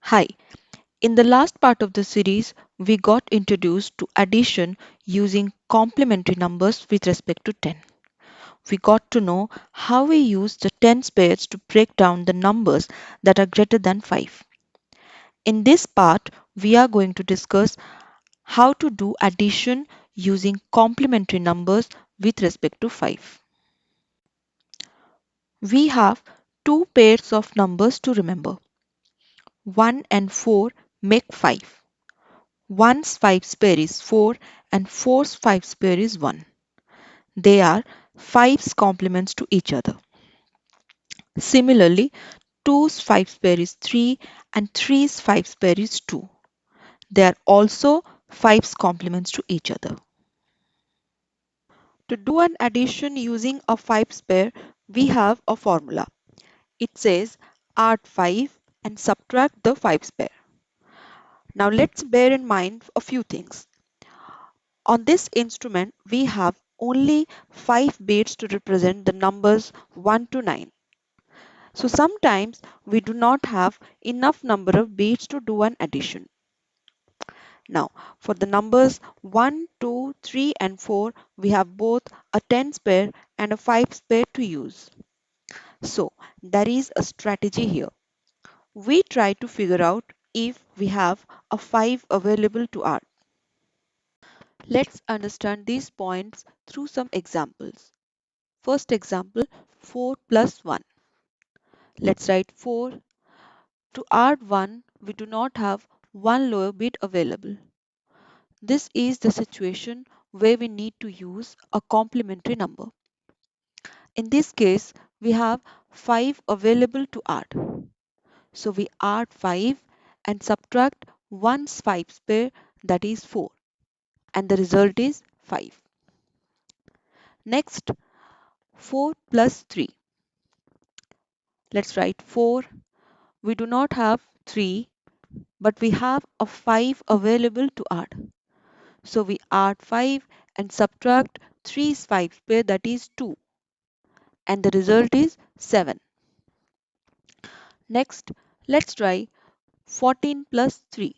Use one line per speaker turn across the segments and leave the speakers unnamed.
Hi, in the last part of the series, we got introduced to addition using complementary numbers with respect to 10. We got to know how we use the tens pairs to break down the numbers that are greater than 5. In this part, we are going to discuss how to do addition using complementary numbers with respect to 5. We have two pairs of numbers to remember. 1 and 4 make 5. 1's 5's pair is 4 and 4's 5's pair is 1. They are 5's complements to each other. Similarly, 2's 5's pair is 3 and 3's 5's pair is 2. They are also 5's complements to each other. To do an addition using a 5's pair, we have a formula. It says add 5 and subtract the 5's pair. Now let's bear in mind a few things. On this instrument, we have only 5 bits to represent the numbers 1 to 9. So sometimes we do not have enough number of bits to do an addition. Now, for the numbers 1, 2, 3 and 4, we have both a tens pair and a 5's pair to use. So there is a strategy here. We try to figure out if we have a 5 available to add. Let's understand these points through some examples. First example, 4 plus 1. Let's write 4. To add 1, we do not have one lower bit available. This is the situation where we need to use a complementary number. In this case, we have 5 available to add. So we add 5 and subtract 1's 5's pair, that is 4, and the result is 5. Next, 4 plus 3. Let's write 4. We do not have 3, but we have a 5 available to add. So we add 5 and subtract 3's 5's pair, that is 2, and the result is 7. Next, let's try 14 plus 3.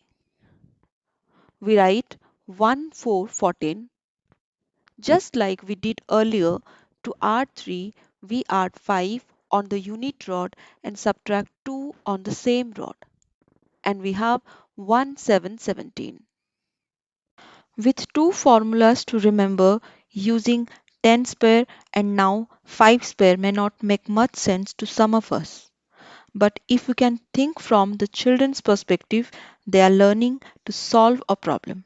We write 1 4 14. Just like we did earlier, to add 3, we add 5 on the unit rod and subtract 2 on the same rod, and we have 1 7 17. With two formulas to remember, using tens pair and now 5's pair may not make much sense to some of us. But if we can think from the children's perspective, they are learning to solve a problem.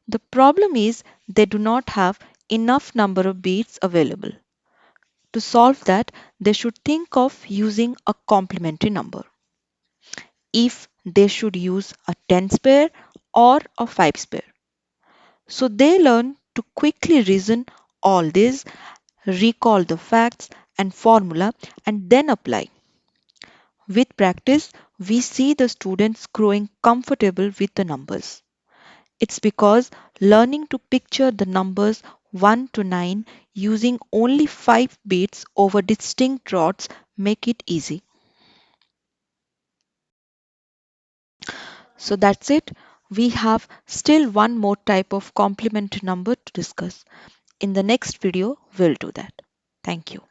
The problem is they do not have enough number of beats available. To solve that, they should think of using a complementary number. If they should use a tens pair or a 5's pair. So they learn to quickly reason all this, recall the facts and formula, and then apply. With practice, we see the students growing comfortable with the numbers. It's because learning to picture the numbers 1 to 9 using only 5 bits over distinct rods make it easy. So that's it. We have still one more type of complementary number to discuss. In the next video, we'll do that. Thank you.